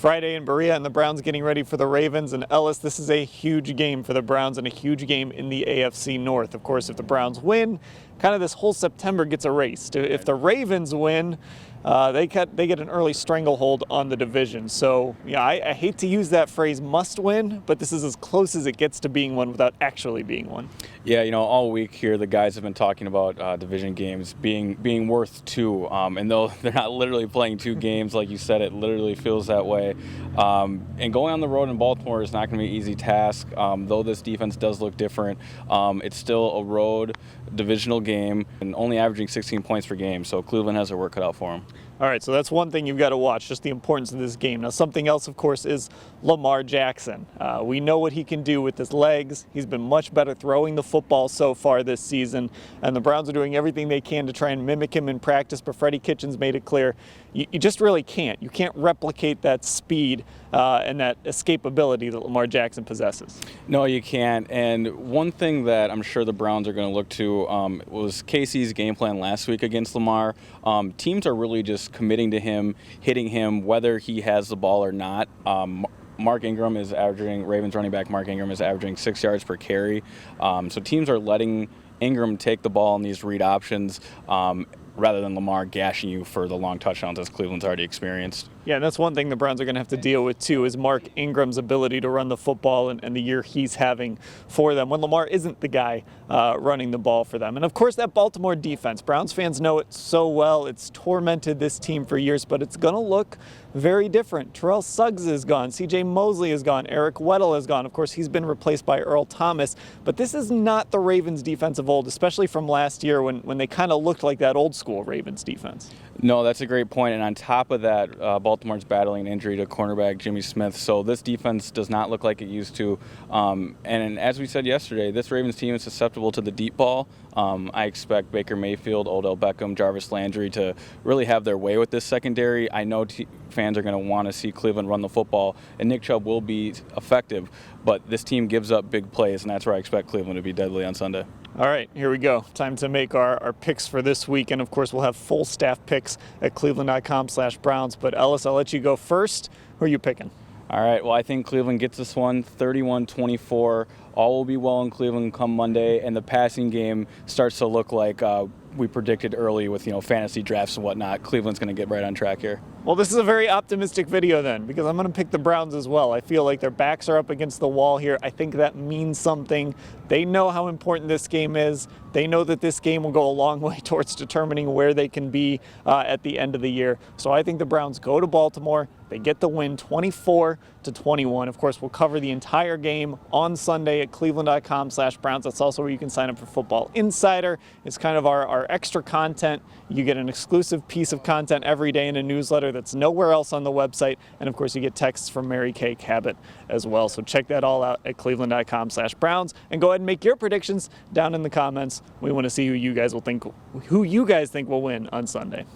Friday in Berea, and the Browns getting ready for the Ravens. And Ellis, this is a huge game for the Browns and a huge game in the AFC North. Of course, if the Browns win, kind of this whole September gets erased. If the Ravens win, they get an early stranglehold on the division. So, yeah, I hate to use that phrase "must win," but this is as close as it gets to being one without actually being one. Yeah, all week here the guys have been talking about division games being worth two, and though they're not literally playing two games, like you said, it literally feels that way. And going on the road in Baltimore is not going to be an easy task. Though this defense does look different, it's still a road divisional game and only averaging 16 points per game. So Cleveland has their work cut out for them. All right, so that's one thing you've got to watch, just the importance of this game. Now, something else, of course, is Lamar Jackson. We know what he can do with his legs. He's been much better throwing the football so far this season, and the Browns are doing everything they can to try and mimic him in practice, but Freddie Kitchens made it clear you just really can't. You can't replicate that speed and that escapability that Lamar Jackson possesses. No, you can't. And one thing that I'm sure the Browns are going to look to was Casey's game plan last week against Lamar. Teams are really just committing to him, hitting him, whether he has the ball or not. Mark Ingram is averaging, Ravens running back Mark Ingram is averaging 6 yards per carry. So teams are letting Ingram take the ball in these read options rather than Lamar gashing you for the long touchdowns as Cleveland's already experienced. Yeah, and that's one thing the Browns are going to have to deal with, too, is Mark Ingram's ability to run the football and the year he's having for them when Lamar isn't the guy running the ball for them. And, of course, that Baltimore defense, Browns fans know it so well. It's tormented this team for years, but it's going to look very different. Terrell Suggs is gone. C.J. Mosley is gone. Eric Weddle is gone. Of course, he's been replaced by Earl Thomas. But this is not the Ravens defense of old, especially from last year when they kind of looked like that old-school Ravens defense. No, that's a great point. And on top of that, Baltimore's battling an injury to cornerback Jimmy Smith. So this defense does not look like it used to. And as we said yesterday, this Ravens team is susceptible to the deep ball. I expect Baker Mayfield, Odell Beckham, Jarvis Landry to really have their way with this secondary. I know fans are going to want to see Cleveland run the football, and Nick Chubb will be effective. But this team gives up big plays, and that's where I expect Cleveland to be deadly on Sunday. All right, here we go. Time to make our picks for this week. And, of course, we'll have full staff picks at cleveland.com/Browns. But, Ellis, I'll let you go first. Who are you picking? All right, well, I think Cleveland gets this one 31-24. All will be well in Cleveland come Monday, and the passing game starts to look like we predicted early with fantasy drafts and whatnot. Cleveland's going to get right on track here. Well, this is a very optimistic video then, because I'm going to pick the Browns as well. I feel like their backs are up against the wall here. I think that means something. They know how important this game is. They know that this game will go a long way towards determining where they can be at the end of the year. So I think the Browns go to Baltimore. They get the win 24-21. Of course, we'll cover the entire game on Sunday at cleveland.com/Browns. That's also where you can sign up for Football Insider. It's kind of our extra content. You get an exclusive piece of content every day in a newsletter that's nowhere else on the website. And of course, you get texts from Mary Kay Cabot as well. So check that all out at cleveland.com/Browns and go ahead and make your predictions down in the comments. We want to see who you guys think will win on Sunday.